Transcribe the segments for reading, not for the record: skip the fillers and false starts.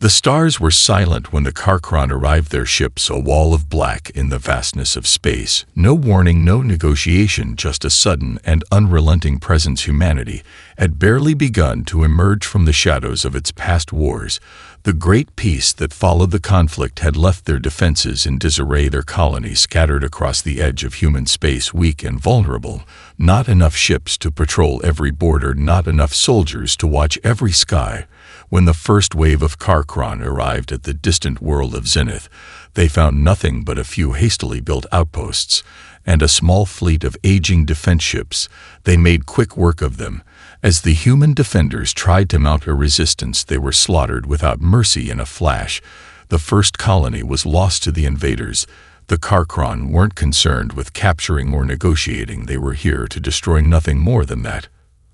The stars were silent when the Karkron arrived, their ships a wall of black in the vastness of space. No warning, no negotiation, just a sudden and unrelenting presence. Humanity had barely begun to emerge from the shadows of its past wars. The great peace that followed the conflict had left their defenses in disarray, their colonies scattered across the edge of human space, weak and vulnerable. Not enough ships to patrol every border, not enough soldiers to watch every sky. When the first wave of Karkron arrived at the distant world of Zenith, they found nothing but a few hastily built outposts and a small fleet of aging defense ships. They made quick work of them. As the human defenders tried to mount a resistance, they were slaughtered without mercy in a flash. The first colony was lost to the invaders. The Karkron weren't concerned with capturing or negotiating. They were here to destroy, nothing more than that.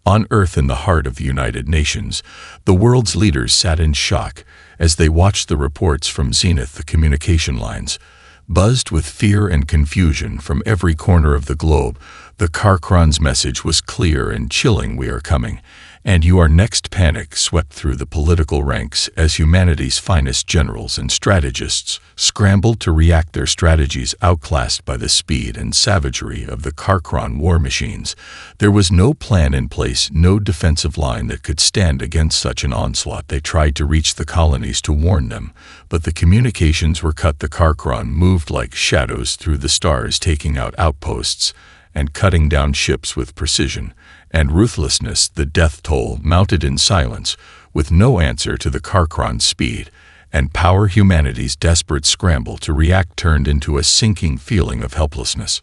On Earth, in the heart of the United Nations, the world's leaders sat in shock as they watched the reports from Zenith. The communication lines buzzed with fear and confusion from every corner of the globe. The Karkron's message was clear and chilling: "We are coming, and you are next." Panic swept through the political ranks as humanity's finest generals and strategists scrambled to react, their strategies outclassed by the speed and savagery of the Karkron war machines. There was no plan in place, no defensive line that could stand against such an onslaught. They tried to reach the colonies to warn them, but the communications were cut. The Karkron moved like shadows through the stars, taking out outposts and cutting down ships with precision and ruthlessness. The death toll mounted in silence, with no answer to the Karkron's speed and power. Humanity's desperate scramble to react turned into a sinking feeling of helplessness.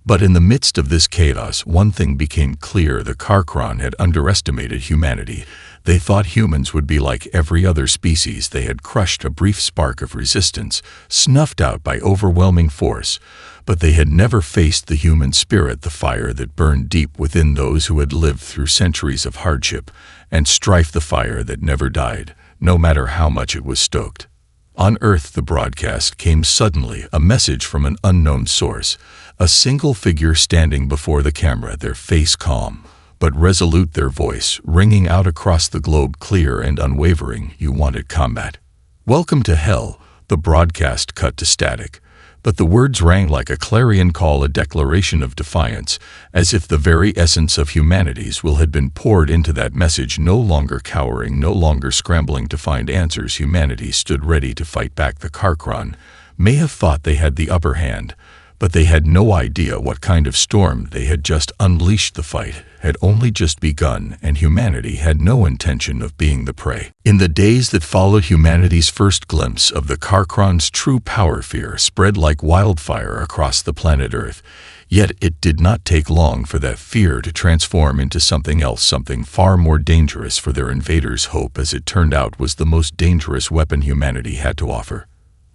But in the midst of this chaos, one thing became clear: the Karkron had underestimated humanity. They thought humans would be like every other species. They had crushed a brief spark of resistance, snuffed out by overwhelming force. But they had never faced the human spirit, the fire that burned deep within those who had lived through centuries of hardship and strife, the fire that never died, no matter how much it was stoked. On Earth, the broadcast came suddenly, a message from an unknown source. A single figure standing before the camera, their face calm but resolute, their voice ringing out across the globe, clear and unwavering: "You wanted combat. Welcome to hell." The broadcast cut to static, but the words rang like a clarion call, a declaration of defiance, as if the very essence of humanity's will had been poured into that message. No longer cowering, no longer scrambling to find answers, humanity stood ready to fight back. The Karkron may have thought they had the upper hand, but they had no idea what kind of storm they had just unleashed. The fight had only just begun, and humanity had no intention of being the prey. In the days that followed, humanity's first glimpse of the Karkron's true power, fear spread like wildfire across the planet Earth. Yet it did not take long for that fear to transform into something else, something far more dangerous for their invaders. Hope, as it turned out, was the most dangerous weapon humanity had to offer.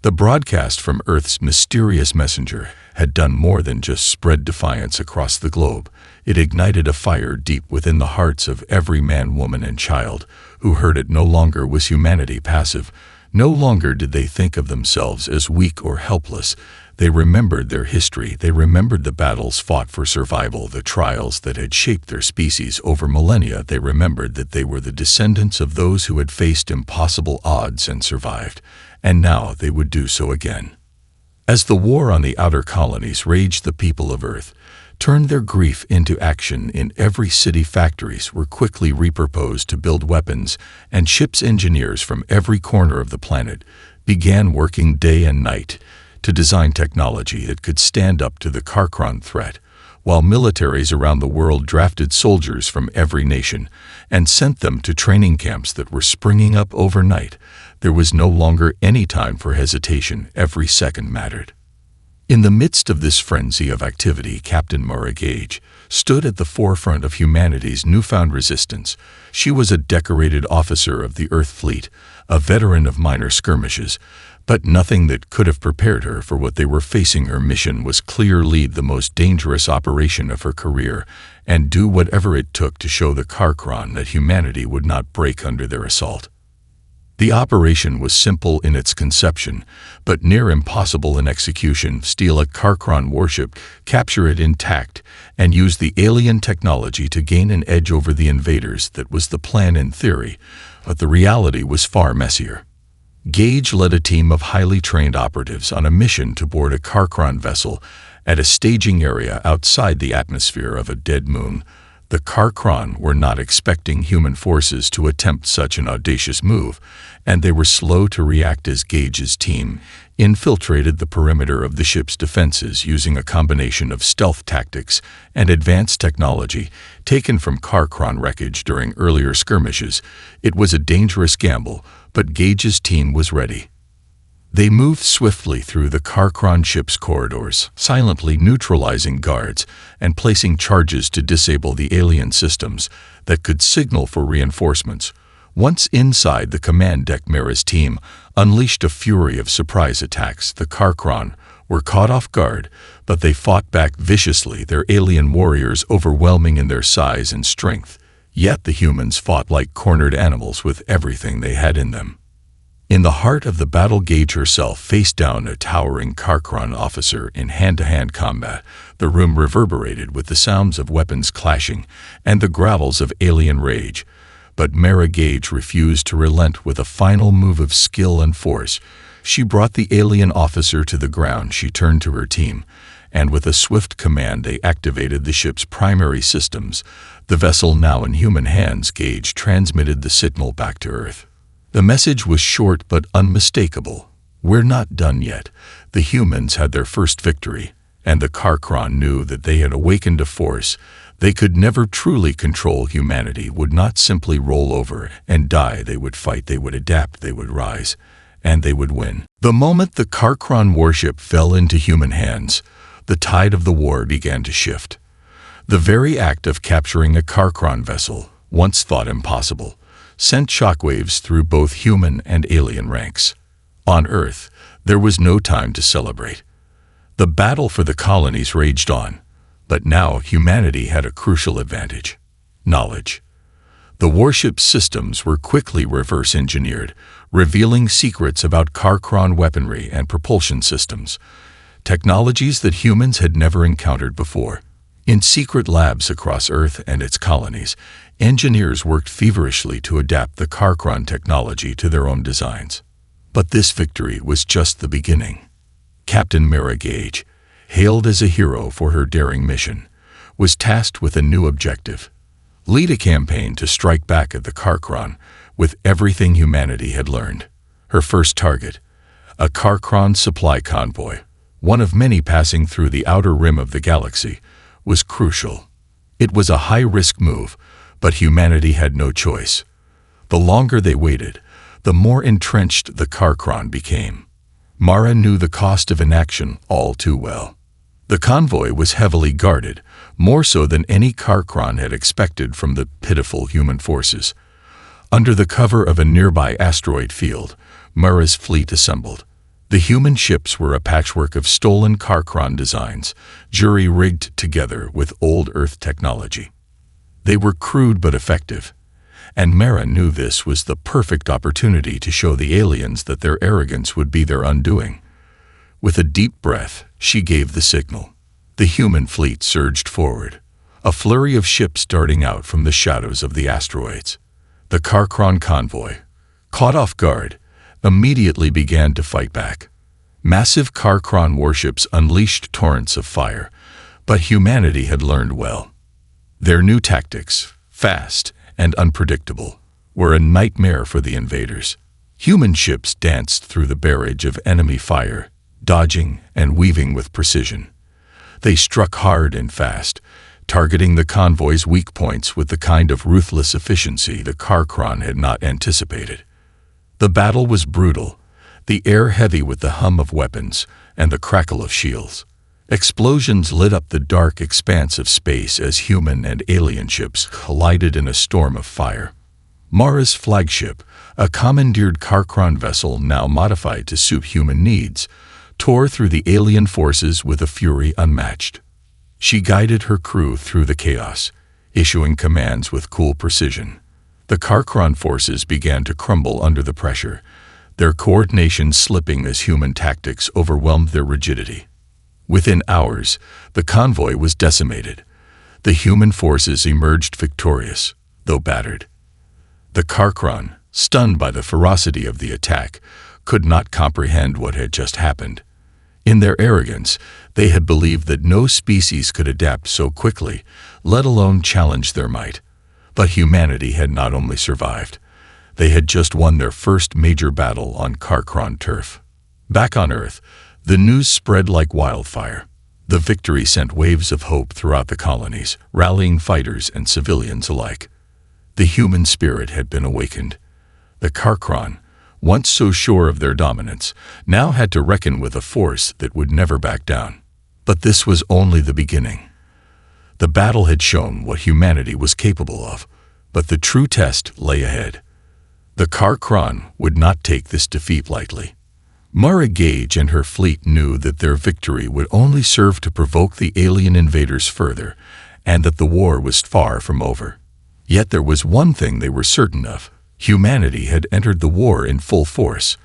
The broadcast from Earth's mysterious messenger had done more than just spread defiance across the globe. It ignited a fire deep within the hearts of every man, woman, and child who heard it. No longer was humanity passive. No longer did they think of themselves as weak or helpless. They remembered their history. They remembered the battles fought for survival, the trials that had shaped their species over millennia. They remembered that they were the descendants of those who had faced impossible odds and survived, and now they would do so again. As the war on the outer colonies raged, the people of Earth turned their grief into action. In every city, factories were quickly repurposed to build weapons, and ships. Engineers from every corner of the planet began working day and night to design technology that could stand up to the Karkron threat, while militaries around the world drafted soldiers from every nation and sent them to training camps that were springing up overnight. There was no longer any time for hesitation. Every second mattered. In the midst of this frenzy of activity, Captain Mara Gage stood at the forefront of humanity's newfound resistance. She was a decorated officer of the Earth Fleet, a veteran of minor skirmishes, but nothing that could have prepared her for what they were facing. Her mission was clear: lead the most dangerous operation of her career and do whatever it took to show the Karkron that humanity would not break under their assault. The operation was simple in its conception, but near impossible in execution. Steal a Karkron warship, capture it intact, and use the alien technology to gain an edge over the invaders. That was the plan in theory, but the reality was far messier. Gage led a team of highly trained operatives on a mission to board a Karkron vessel at a staging area outside the atmosphere of a dead moon. The Karkron were not expecting human forces to attempt such an audacious move, and they were slow to react as Gage's team infiltrated the perimeter of the ship's defenses using a combination of stealth tactics and advanced technology taken from Karkron wreckage during earlier skirmishes. It was a dangerous gamble, but Gage's team was ready. They moved swiftly through the Karkron ship's corridors, silently neutralizing guards and placing charges to disable the alien systems that could signal for reinforcements. Once inside, the command deck, Mara's team unleashed a fury of surprise attacks. The Karkron were caught off guard, but they fought back viciously, their alien warriors overwhelming in their size and strength. Yet the humans fought like cornered animals with everything they had in them. In the heart of the battle, Gage herself faced down a towering Karkron officer in hand-to-hand combat. The room reverberated with the sounds of weapons clashing and the growls of alien rage. But Mara Gage refused to relent. With a final move of skill and force, she brought the alien officer to the ground. She turned to her team, and with a swift command they activated the ship's primary systems. The vessel now in human hands, Gage transmitted the signal back to Earth. The message was short but unmistakable. "We're not done yet." The humans had their first victory, and the Karkron knew that they had awakened a force they could never truly control. Humanity would not simply roll over and die. They would fight, they would adapt, they would rise, and they would win. The moment the Karkron warship fell into human hands, the tide of the war began to shift. The very act of capturing a Karkron vessel, once thought impossible, sent shockwaves through both human and alien ranks. On Earth, there was no time to celebrate. The battle for the colonies raged on, but now humanity had a crucial advantage: knowledge. The warship's systems were quickly reverse-engineered, revealing secrets about Karkron weaponry and propulsion systems, technologies that humans had never encountered before. In secret labs across Earth and its colonies, engineers worked feverishly to adapt the Karkron technology to their own designs. But this victory was just the beginning. Captain Mara Gage, hailed as a hero for her daring mission, was tasked with a new objective: lead a campaign to strike back at the Karkron with everything humanity had learned. Her first target, a Karkron supply convoy, one of many passing through the outer rim of the galaxy, was crucial. It was a high-risk move, but humanity had no choice. The longer they waited, the more entrenched the Karkron became. Mara knew the cost of inaction all too well. The convoy was heavily guarded, more so than any Karkron had expected from the pitiful human forces. Under the cover of a nearby asteroid field, Mara's fleet assembled. The human ships were a patchwork of stolen Karkron designs, jury-rigged together with old Earth technology. They were crude but effective, and Mara knew this was the perfect opportunity to show the aliens that their arrogance would be their undoing. With a deep breath, she gave the signal. The human fleet surged forward, a flurry of ships darting out from the shadows of the asteroids. The Karkron convoy, caught off guard, immediately began to fight back. Massive Karkron warships unleashed torrents of fire, but humanity had learned well. Their new tactics, fast and unpredictable, were a nightmare for the invaders. Human ships danced through the barrage of enemy fire, dodging and weaving with precision. They struck hard and fast, targeting the convoy's weak points with the kind of ruthless efficiency the Karkron had not anticipated. The battle was brutal, the air heavy with the hum of weapons and the crackle of shields. Explosions lit up the dark expanse of space as human and alien ships collided in a storm of fire. Mara's flagship, a commandeered Karkron vessel now modified to suit human needs, tore through the alien forces with a fury unmatched. She guided her crew through the chaos, issuing commands with cool precision. The Karkron forces began to crumble under the pressure, their coordination slipping as human tactics overwhelmed their rigidity. Within hours, the convoy was decimated. The human forces emerged victorious, though battered. The Karkron, stunned by the ferocity of the attack, could not comprehend what had just happened. In their arrogance, they had believed that no species could adapt so quickly, let alone challenge their might. But humanity had not only survived. They had just won their first major battle on Karkron turf. Back on Earth, the news spread like wildfire. The victory sent waves of hope throughout the colonies, rallying fighters and civilians alike. The human spirit had been awakened. The Karkron, once so sure of their dominance, now had to reckon with a force that would never back down. But this was only the beginning. The battle had shown what humanity was capable of, but the true test lay ahead. The Karkron would not take this defeat lightly. Mara Gage and her fleet knew that their victory would only serve to provoke the alien invaders further, and that the war was far from over. Yet there was one thing they were certain of. Humanity had entered the war in full force,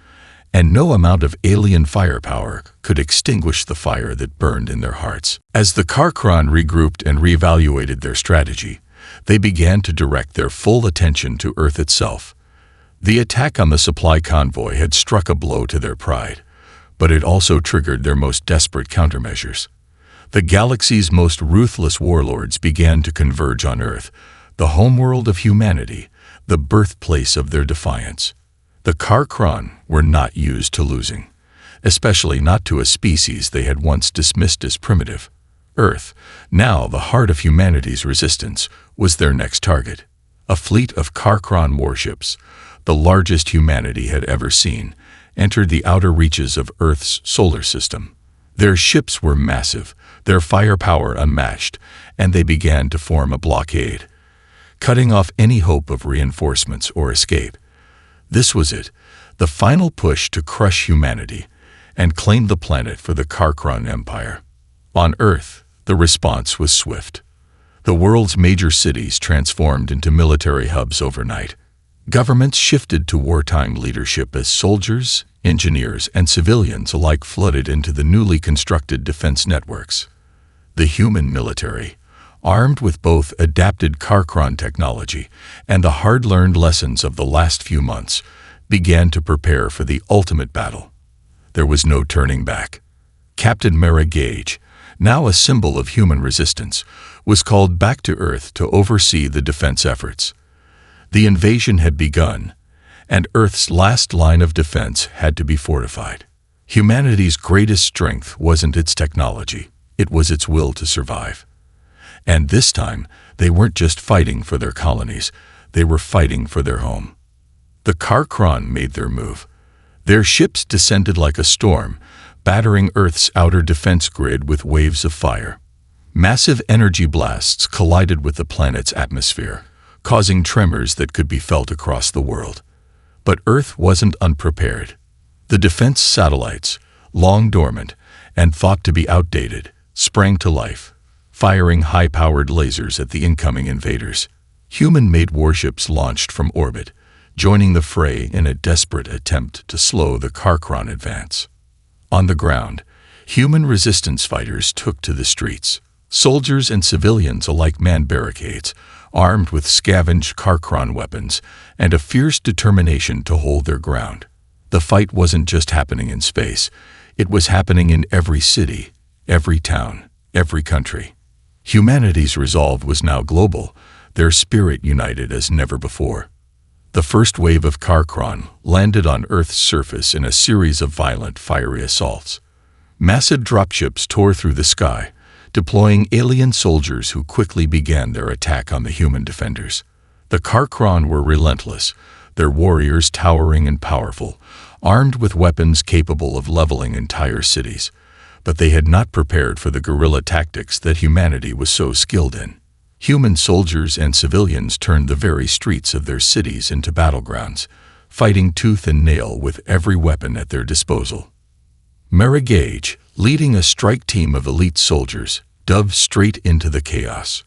and no amount of alien firepower could extinguish the fire that burned in their hearts. As the Karkron regrouped and reevaluated their strategy, they began to direct their full attention to Earth itself. The attack on the supply convoy had struck a blow to their pride, but it also triggered their most desperate countermeasures. The galaxy's most ruthless warlords began to converge on Earth, the homeworld of humanity, the birthplace of their defiance. The Karkron were not used to losing, especially not to a species they had once dismissed as primitive. Earth, now the heart of humanity's resistance, was their next target. A fleet of Karkron warships, the largest humanity had ever seen, entered the outer reaches of Earth's solar system. Their ships were massive, their firepower unmatched, and they began to form a blockade, cutting off any hope of reinforcements or escape. This was it, the final push to crush humanity and claim the planet for the Karkron Empire. On Earth, the response was swift. The world's major cities transformed into military hubs overnight. Governments shifted to wartime leadership as soldiers, engineers, and civilians alike flooded into the newly constructed defense networks. The human military, armed with both adapted Karkron technology and the hard-learned lessons of the last few months, began to prepare for the ultimate battle. There was no turning back. Captain Mara Gage, now a symbol of human resistance, was called back to Earth to oversee the defense efforts. The invasion had begun, and Earth's last line of defense had to be fortified. Humanity's greatest strength wasn't its technology, it was its will to survive. And this time, they weren't just fighting for their colonies, they were fighting for their home. The Karkron made their move. Their ships descended like a storm, battering Earth's outer defense grid with waves of fire. Massive energy blasts collided with the planet's atmosphere, causing tremors that could be felt across the world. But Earth wasn't unprepared. The defense satellites, long dormant and thought to be outdated, sprang to life, firing high-powered lasers at the incoming invaders. Human-made warships launched from orbit, joining the fray in a desperate attempt to slow the Karkron advance. On the ground, human resistance fighters took to the streets. Soldiers and civilians alike manned barricades, armed with scavenged Karkron weapons and a fierce determination to hold their ground. The fight wasn't just happening in space, it was happening in every city, every town, every country. Humanity's resolve was now global, their spirit united as never before. The first wave of Karkron landed on Earth's surface in a series of violent, fiery assaults. Massive dropships tore through the sky, deploying alien soldiers who quickly began their attack on the human defenders. The Karkron were relentless, their warriors towering and powerful, armed with weapons capable of leveling entire cities. But they had not prepared for the guerrilla tactics that humanity was so skilled in. Human soldiers and civilians turned the very streets of their cities into battlegrounds, fighting tooth and nail with every weapon at their disposal. Mara Gage, leading a strike team of elite soldiers, dove straight into the chaos.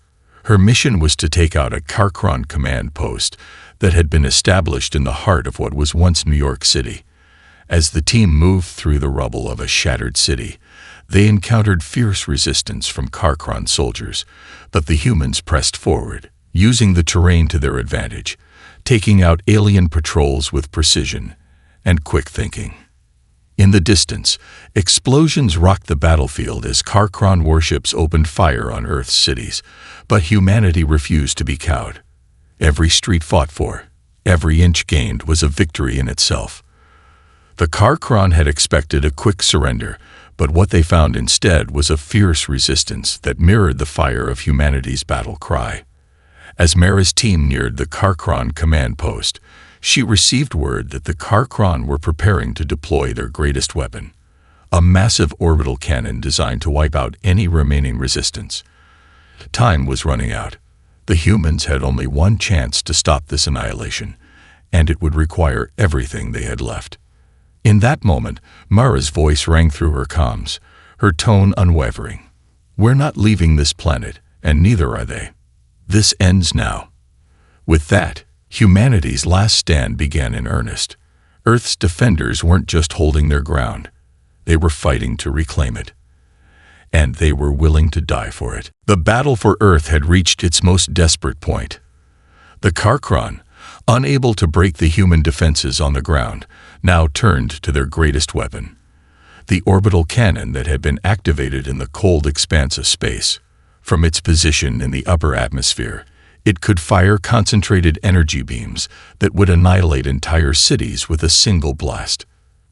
Her mission was to take out a Karkron command post that had been established in the heart of what was once New York City. As the team moved through the rubble of a shattered city, they encountered fierce resistance from Karkron soldiers, but the humans pressed forward, using the terrain to their advantage, taking out alien patrols with precision and quick thinking. In the distance, explosions rocked the battlefield as Karkron warships opened fire on Earth's cities, but humanity refused to be cowed. Every street fought for, every inch gained was a victory in itself. The Karkron had expected a quick surrender, but what they found instead was a fierce resistance that mirrored the fire of humanity's battle cry. As Mara's team neared the Karkron command post, she received word that the Karkron were preparing to deploy their greatest weapon, a massive orbital cannon designed to wipe out any remaining resistance. Time was running out. The humans had only one chance to stop this annihilation, and it would require everything they had left. In that moment, Mara's voice rang through her comms, her tone unwavering. "We're not leaving this planet, and neither are they. This ends now." With that, humanity's last stand began in earnest. Earth's defenders weren't just holding their ground. They were fighting to reclaim it. And they were willing to die for it. The battle for Earth had reached its most desperate point. The Karkron, unable to break the human defenses on the ground, now turned to their greatest weapon, the orbital cannon that had been activated in the cold expanse of space. From its position in the upper atmosphere, it could fire concentrated energy beams that would annihilate entire cities with a single blast.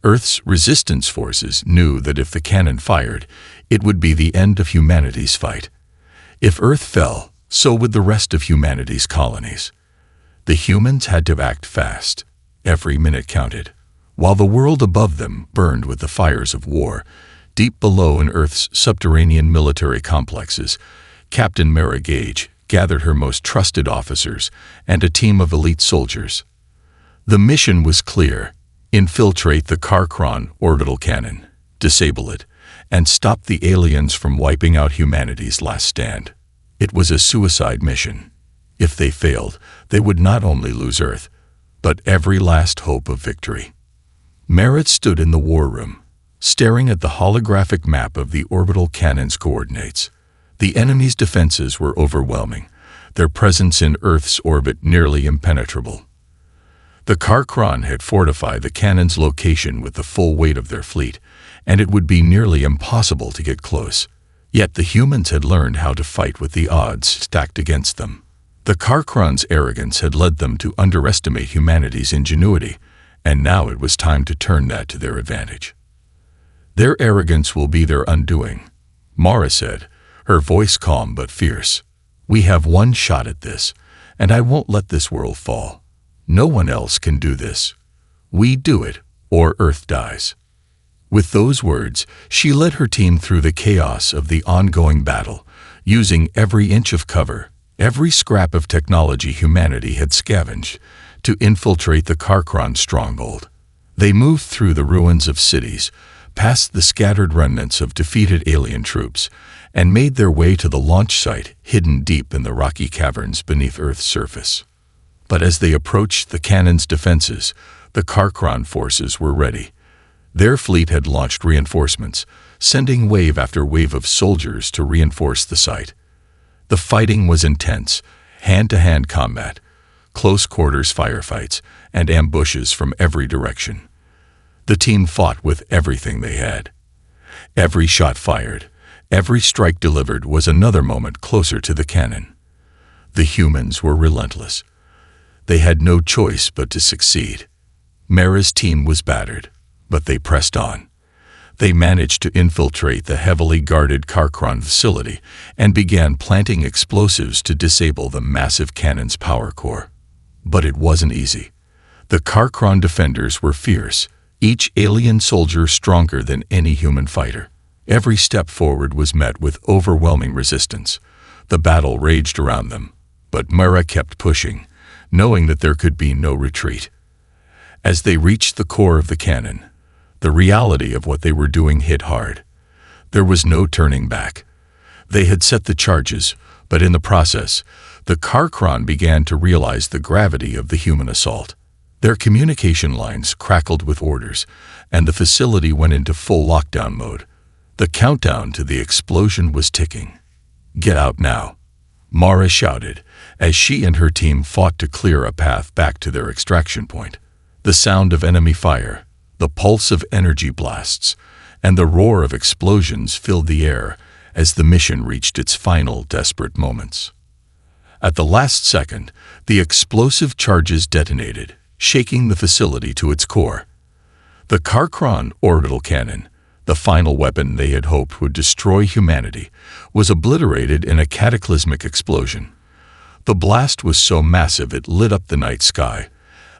Earth's resistance forces knew that if the cannon fired, it would be the end of humanity's fight. If Earth fell, so would the rest of humanity's colonies. The humans had to act fast. Every minute counted. While the world above them burned with the fires of war, deep below in Earth's subterranean military complexes, Captain Mara Gage gathered her most trusted officers and a team of elite soldiers. The mission was clear: infiltrate the Karkron orbital cannon, disable it, and stop the aliens from wiping out humanity's last stand. It was a suicide mission. If they failed, they would not only lose Earth, but every last hope of victory. Merritt stood in the war room, staring at the holographic map of the orbital cannon's coordinates. The enemy's defenses were overwhelming, their presence in Earth's orbit nearly impenetrable. The Karkron had fortified the cannon's location with the full weight of their fleet, and it would be nearly impossible to get close. Yet the humans had learned how to fight with the odds stacked against them. The Karkron's arrogance had led them to underestimate humanity's ingenuity, and now it was time to turn that to their advantage. "Their arrogance will be their undoing," Mara said, her voice calm but fierce. "We have one shot at this, and I won't let this world fall. No one else can do this. We do it, or Earth dies." With those words, she led her team through the chaos of the ongoing battle, using every inch of cover, every scrap of technology humanity had scavenged, to infiltrate the Karkron stronghold. They moved through the ruins of cities, past the scattered remnants of defeated alien troops, and made their way to the launch site hidden deep in the rocky caverns beneath Earth's surface. But as they approached the cannon's defenses, the Karkron forces were ready. Their fleet had launched reinforcements, sending wave after wave of soldiers to reinforce the site. The fighting was intense, hand-to-hand combat, close-quarters firefights, and ambushes from every direction. The team fought with everything they had. Every shot fired, every strike delivered was another moment closer to the cannon. The humans were relentless. They had no choice but to succeed. Mara's team was battered, but they pressed on. They managed to infiltrate the heavily guarded Karkron facility and began planting explosives to disable the massive cannon's power core. But it wasn't easy. The Karkron defenders were fierce, each alien soldier stronger than any human fighter. Every step forward was met with overwhelming resistance. The battle raged around them, but Mara kept pushing, knowing that there could be no retreat. As they reached the core of the cannon, the reality of what they were doing hit hard. There was no turning back. They had set the charges, but in the process, the Karkron began to realize the gravity of the human assault. Their communication lines crackled with orders, and the facility went into full lockdown mode. The countdown to the explosion was ticking. "Get out now," Mara shouted, as she and her team fought to clear a path back to their extraction point. The sound of enemy fire, The pulse of energy blasts and the roar of explosions filled the air as the mission reached its final desperate moments. At the last second, the explosive charges detonated, shaking the facility to its core. The Karkron orbital cannon, the final weapon they had hoped would destroy humanity, was obliterated in a cataclysmic explosion. The blast was so massive it lit up the night sky,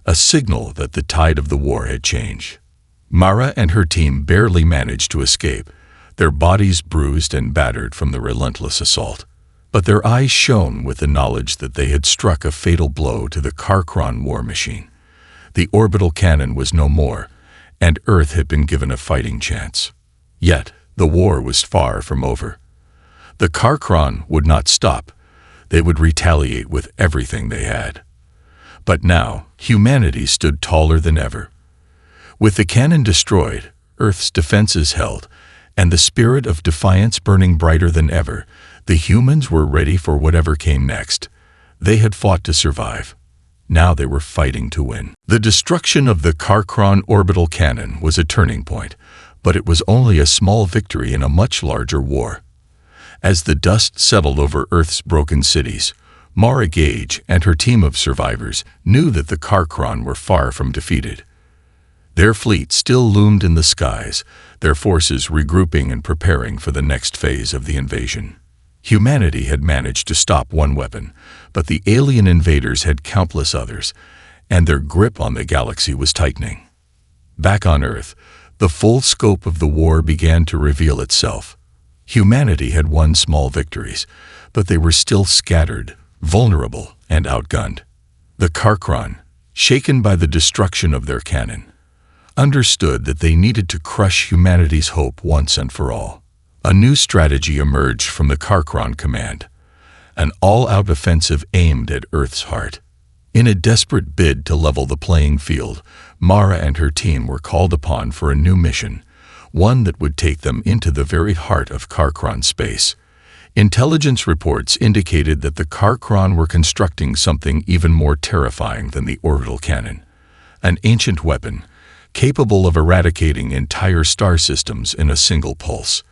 a signal that the tide of the war had changed. Mara and her team barely managed to escape, their bodies bruised and battered from the relentless assault. But their eyes shone with the knowledge that they had struck a fatal blow to the Karkron war machine. The orbital cannon was no more, and Earth had been given a fighting chance. Yet, the war was far from over. The Karkron would not stop. They would retaliate with everything they had. But now, humanity stood taller than ever. With the cannon destroyed, Earth's defenses held, and the spirit of defiance burning brighter than ever, the humans were ready for whatever came next. They had fought to survive. Now they were fighting to win. The destruction of the Karkron orbital cannon was a turning point, but it was only a small victory in a much larger war. As the dust settled over Earth's broken cities, Mara Gage and her team of survivors knew that the Karkron were far from defeated. Their fleet still loomed in the skies, their forces regrouping and preparing for the next phase of the invasion. Humanity had managed to stop one weapon, but the alien invaders had countless others, and their grip on the galaxy was tightening. Back on Earth, the full scope of the war began to reveal itself. Humanity had won small victories, but they were still scattered, vulnerable, and outgunned. The Karkron, shaken by the destruction of their cannon, understood that they needed to crush humanity's hope once and for all. A new strategy emerged from the Karkron command, an all-out offensive aimed at Earth's heart. In a desperate bid to level the playing field, Mara and her team were called upon for a new mission, one that would take them into the very heart of Karkron space. Intelligence reports indicated that the Karkron were constructing something even more terrifying than the orbital cannon, an ancient weapon capable of eradicating entire star systems in a single pulse.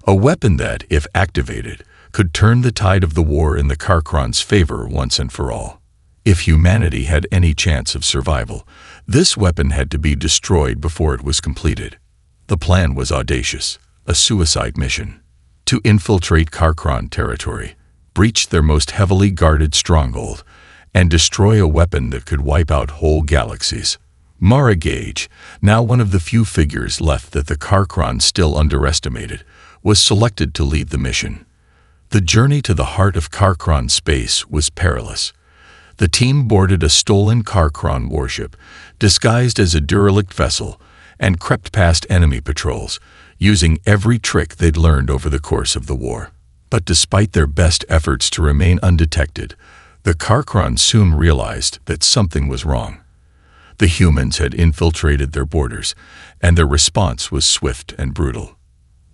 A weapon that, if activated, could turn the tide of the war in the Karkron's favor once and for all. If humanity had any chance of survival, this weapon had to be destroyed before it was completed. The plan was audacious, a suicide mission. To infiltrate Karkron territory, breach their most heavily guarded stronghold, and destroy a weapon that could wipe out whole galaxies. Mara Gage, now one of the few figures left that the Karkron still underestimated, was selected to lead the mission. The journey to the heart of Karkron space was perilous. The team boarded a stolen Karkron warship, disguised as a derelict vessel, and crept past enemy patrols, using every trick they'd learned over the course of the war. But despite their best efforts to remain undetected, the Karkron soon realized that something was wrong. The humans had infiltrated their borders, and their response was swift and brutal.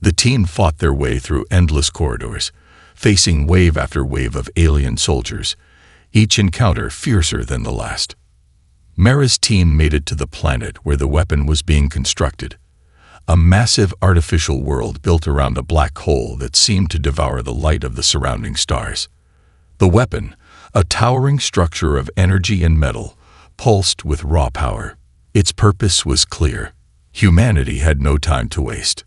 The team fought their way through endless corridors, facing wave after wave of alien soldiers, each encounter fiercer than the last. Mara's team made it to the planet where the weapon was being constructed, a massive artificial world built around a black hole that seemed to devour the light of the surrounding stars. The weapon, a towering structure of energy and metal, pulsed with raw power. Its purpose was clear. Humanity had no time to waste.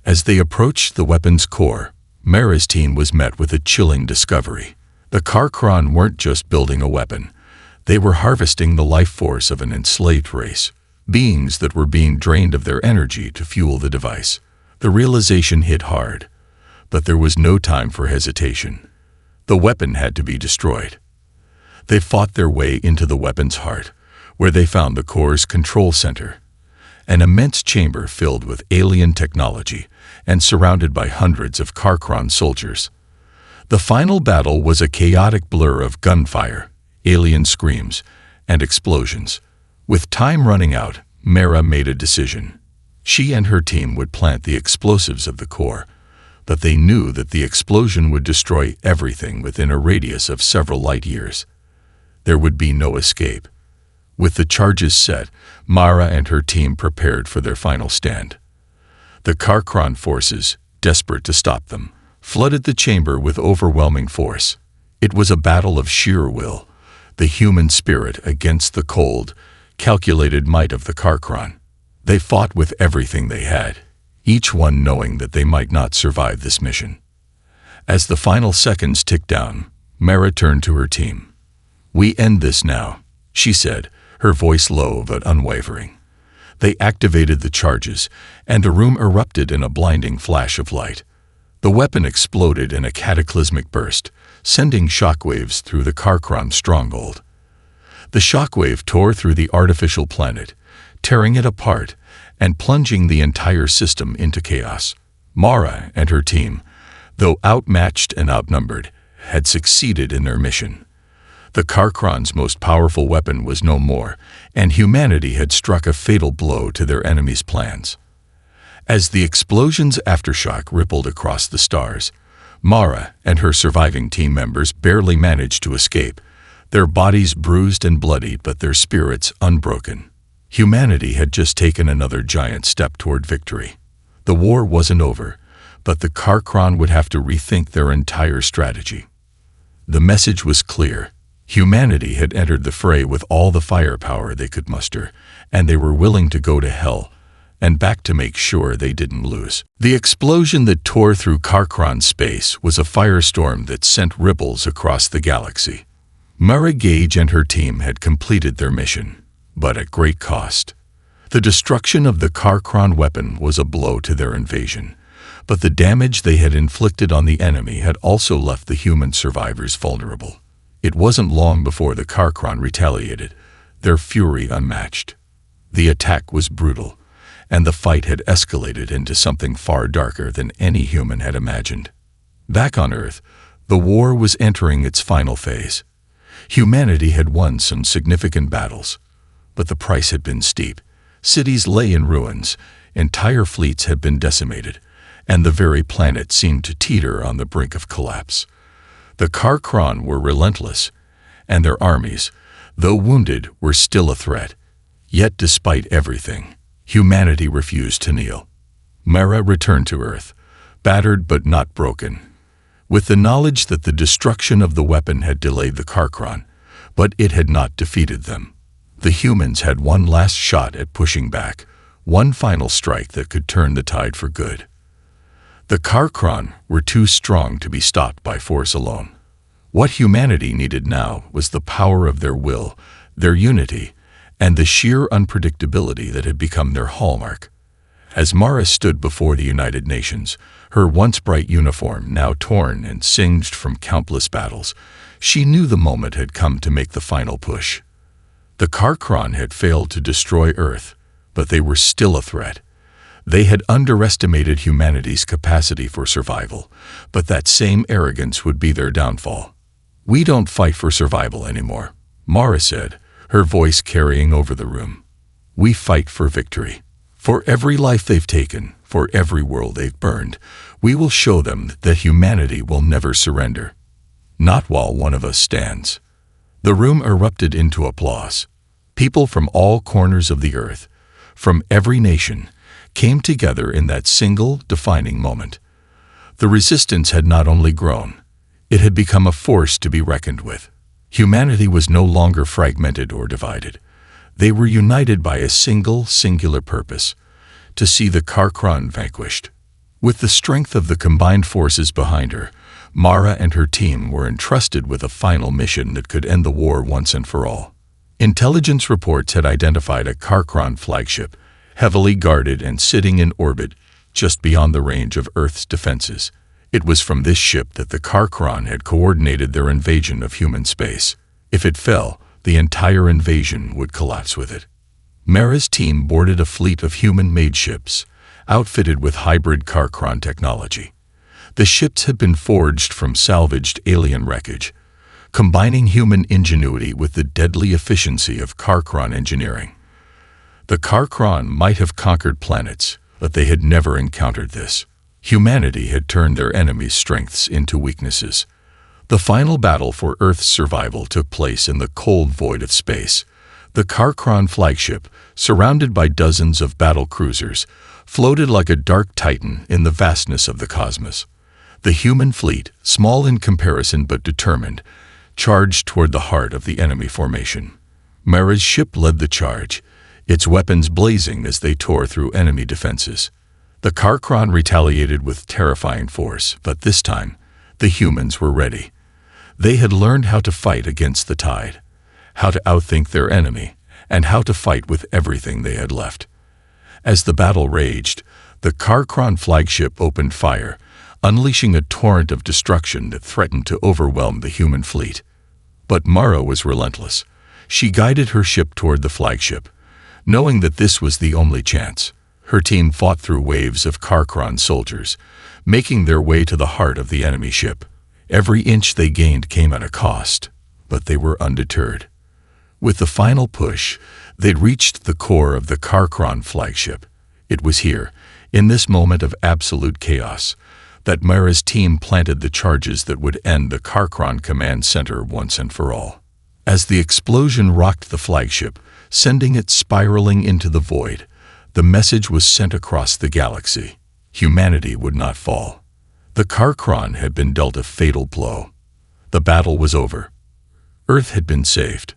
As they approached the weapon's core, Mara's team was met with a chilling discovery. The Karkron weren't just building a weapon. They were harvesting the life force of an enslaved race, beings that were being drained of their energy to fuel the device. The realization hit hard, but there was no time for hesitation. The weapon had to be destroyed. They fought their way into the weapon's heart, where they found the core's control center, an immense chamber filled with alien technology and surrounded by hundreds of Karkron soldiers. The final battle was a chaotic blur of gunfire, alien screams, and explosions. With time running out, Mara made a decision. She and her team would plant the explosives of the core, but they knew that the explosion would destroy everything within a radius of several light years. There would be no escape. With the charges set, Mara and her team prepared for their final stand. The Karkron forces, desperate to stop them, flooded the chamber with overwhelming force. It was a battle of sheer will, the human spirit against the cold, calculated might of the Karkron. They fought with everything they had, each one knowing that they might not survive this mission. As the final seconds ticked down, Mara turned to her team. "We end this now," she said, her voice low but unwavering. They activated the charges, and the room erupted in a blinding flash of light. The weapon exploded in a cataclysmic burst, sending shockwaves through the Karkron stronghold. The shockwave tore through the artificial planet, tearing it apart and plunging the entire system into chaos. Mara and her team, though outmatched and outnumbered, had succeeded in their mission. The Karkron's most powerful weapon was no more, and humanity had struck a fatal blow to their enemies' plans. As the explosion's aftershock rippled across the stars, Mara and her surviving team members barely managed to escape, their bodies bruised and bloody but their spirits unbroken. Humanity had just taken another giant step toward victory. The war wasn't over, but the Karkron would have to rethink their entire strategy. The message was clear. Humanity had entered the fray with all the firepower they could muster, and they were willing to go to hell and back to make sure they didn't lose. The explosion that tore through Karkron space was a firestorm that sent ripples across the galaxy. Mara Gage and her team had completed their mission, but at great cost. The destruction of the Karkron weapon was a blow to their invasion, but the damage they had inflicted on the enemy had also left the human survivors vulnerable. It wasn't long before the Karkron retaliated, their fury unmatched. The attack was brutal, and the fight had escalated into something far darker than any human had imagined. Back on Earth, the war was entering its final phase. Humanity had won some significant battles, but the price had been steep. Cities lay in ruins, entire fleets had been decimated, and the very planet seemed to teeter on the brink of collapse. The Karkron were relentless, and their armies, though wounded, were still a threat. Yet despite everything, humanity refused to kneel. Mara returned to Earth, battered but not broken, with the knowledge that the destruction of the weapon had delayed the Karkron, but it had not defeated them. The humans had one last shot at pushing back, one final strike that could turn the tide for good. The Karkron were too strong to be stopped by force alone. What humanity needed now was the power of their will, their unity, and the sheer unpredictability that had become their hallmark. As Mara stood before the United Nations, her once bright uniform now torn and singed from countless battles, she knew the moment had come to make the final push. The Karkron had failed to destroy Earth, but they were still a threat. They had underestimated humanity's capacity for survival, but that same arrogance would be their downfall. "We don't fight for survival anymore," Mara said, her voice carrying over the room. "We fight for victory. For every life they've taken, for every world they've burned, we will show them that humanity will never surrender. Not while one of us stands." The room erupted into applause. People from all corners of the earth, from every nation, came together in that single, defining moment. The resistance had not only grown, it had become a force to be reckoned with. Humanity was no longer fragmented or divided. They were united by a singular purpose: to see the Karkron vanquished. With the strength of the combined forces behind her, Mara and her team were entrusted with a final mission that could end the war once and for all. Intelligence reports had identified a Karkron flagship, heavily guarded and sitting in orbit just beyond the range of Earth's defenses. It was from this ship that the Karkron had coordinated their invasion of human space. If it fell, the entire invasion would collapse with it. Mara's team boarded a fleet of human-made ships, outfitted with hybrid Karkron technology. The ships had been forged from salvaged alien wreckage, combining human ingenuity with the deadly efficiency of Karkron engineering. The Karkron might have conquered planets, but they had never encountered this. Humanity had turned their enemies' strengths into weaknesses. The final battle for Earth's survival took place in the cold void of space, The Karkron flagship, surrounded by dozens of battle cruisers, floated like a dark titan in the vastness of the cosmos. The human fleet, small in comparison but determined, charged toward the heart of the enemy formation. Mara's ship led the charge, its weapons blazing as they tore through enemy defenses. The Karkron retaliated with terrifying force, but this time, the humans were ready. They had learned how to fight against the tide, how to outthink their enemy, and how to fight with everything they had left. As the battle raged, the Karkron flagship opened fire, unleashing a torrent of destruction that threatened to overwhelm the human fleet. But Mara was relentless. She guided her ship toward the flagship, knowing that this was the only chance. Her team fought through waves of Karkron soldiers, making their way to the heart of the enemy ship. Every inch they gained came at a cost, but they were undeterred. With the final push, they'd reached the core of the Karkron flagship. It was here, in this moment of absolute chaos, that Mara's team planted the charges that would end the Karkron command center once and for all. As the explosion rocked the flagship, sending it spiraling into the void, the message was sent across the galaxy. Humanity would not fall. The Karkron had been dealt a fatal blow. The battle was over. Earth had been saved.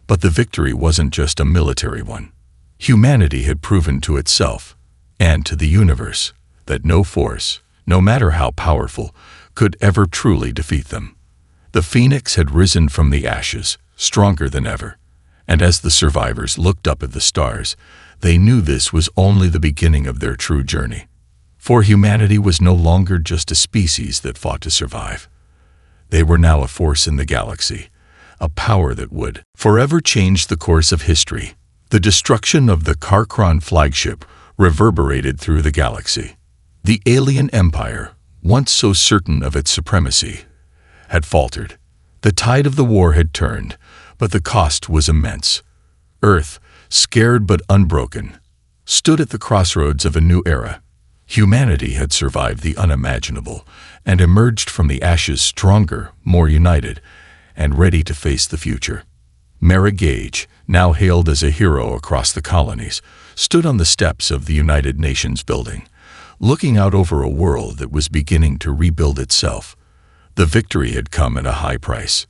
But the victory wasn't just a military one. Humanity had proven to itself, and to the universe, that no force, no matter how powerful, could ever truly defeat them. The phoenix had risen from the ashes, stronger than ever, and as the survivors looked up at the stars, they knew this was only the beginning of their true journey. For humanity was no longer just a species that fought to survive. They were now a force in the galaxy, a power that would forever change the course of history. The destruction of the Karkron flagship reverberated through the galaxy. The alien empire, once so certain of its supremacy, had faltered. The tide of the war had turned, but the cost was immense. Earth, scared but unbroken, stood at the crossroads of a new era. Humanity had survived the unimaginable and emerged from the ashes stronger, more united, and ready to face the future. Mara Gage, now hailed as a hero across the colonies, stood on the steps of the United Nations building, looking out over a world that was beginning to rebuild itself. The victory had come at a high price.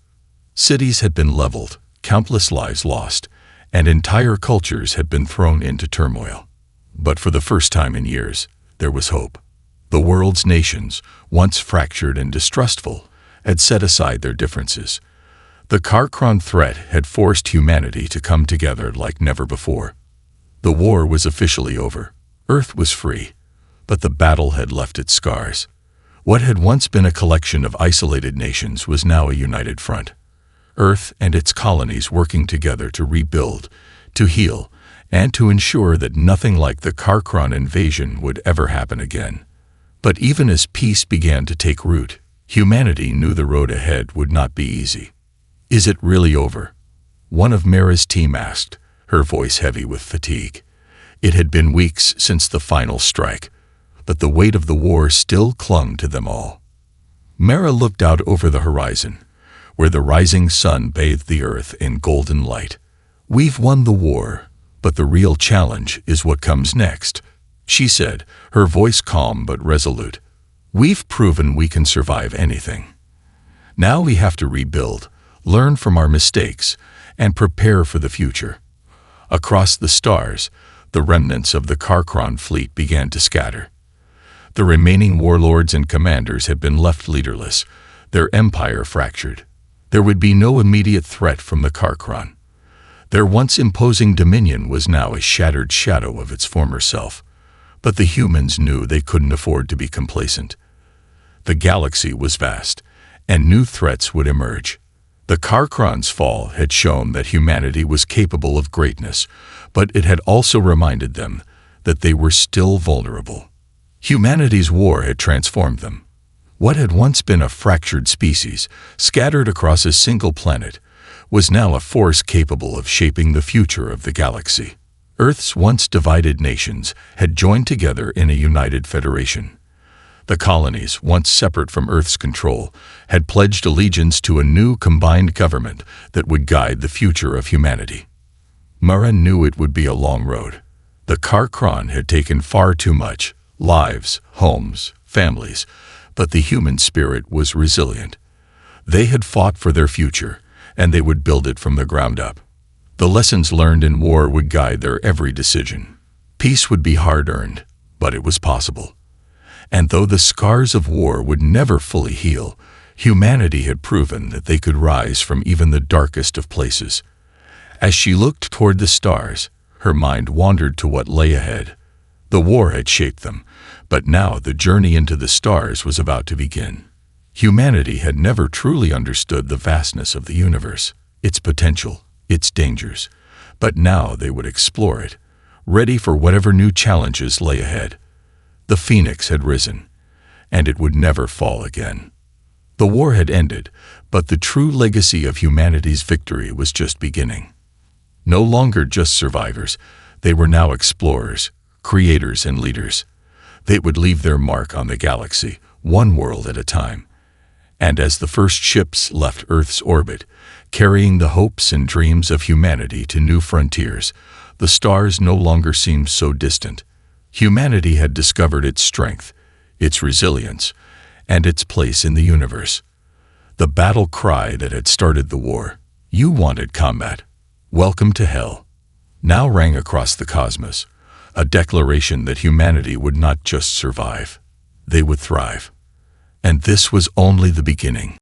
Cities had been leveled, countless lives lost, and entire cultures had been thrown into turmoil. But for the first time in years, there was hope. The world's nations, once fractured and distrustful, had set aside their differences. The Karkron threat had forced humanity to come together like never before. The war was officially over. Earth was free, but the battle had left its scars. What had once been a collection of isolated nations was now a united front. Earth and its colonies working together to rebuild, to heal, and to ensure that nothing like the Karkron invasion would ever happen again. But even as peace began to take root, humanity knew the road ahead would not be easy. "Is it really over?" one of Mara's team asked, her voice heavy with fatigue. It had been weeks since the final strike, but the weight of the war still clung to them all. Mara looked out over the horizon, where the rising sun bathed the earth in golden light. "We've won the war, but the real challenge is what comes next," she said, her voice calm but resolute. "We've proven we can survive anything. Now we have to rebuild, learn from our mistakes, and prepare for the future." Across the stars, the remnants of the Karkron fleet began to scatter. The remaining warlords and commanders had been left leaderless, their empire fractured. There would be no immediate threat from the Karkron. Their once imposing dominion was now a shattered shadow of its former self. But the humans knew they couldn't afford to be complacent. The galaxy was vast, and new threats would emerge. The Karkron's fall had shown that humanity was capable of greatness, but it had also reminded them that they were still vulnerable. Humanity's war had transformed them. What had once been a fractured species, scattered across a single planet, was now a force capable of shaping the future of the galaxy. Earth's once divided nations had joined together in a united federation. The colonies, once separate from Earth's control, had pledged allegiance to a new combined government that would guide the future of humanity. Mara knew it would be a long road. The Karkron had taken far too much, lives, homes, families, but the human spirit was resilient. They had fought for their future, and they would build it from the ground up. The lessons learned in war would guide their every decision. Peace would be hard-earned, but it was possible. And though the scars of war would never fully heal, humanity had proven that they could rise from even the darkest of places. As she looked toward the stars, her mind wandered to what lay ahead. The war had shaped them, but now the journey into the stars was about to begin. Humanity had never truly understood the vastness of the universe, its potential, its dangers, but now they would explore it, ready for whatever new challenges lay ahead. The phoenix had risen, and it would never fall again. The war had ended, but the true legacy of humanity's victory was just beginning. No longer just survivors, they were now explorers, creators and leaders. They would leave their mark on the galaxy, one world at a time. And as the first ships left Earth's orbit, carrying the hopes and dreams of humanity to new frontiers, the stars no longer seemed so distant. Humanity had discovered its strength, its resilience, and its place in the universe. The battle cry that had started the war, "You wanted combat. Welcome to hell," now rang across the cosmos, a declaration that humanity would not just survive, they would thrive. And this was only the beginning.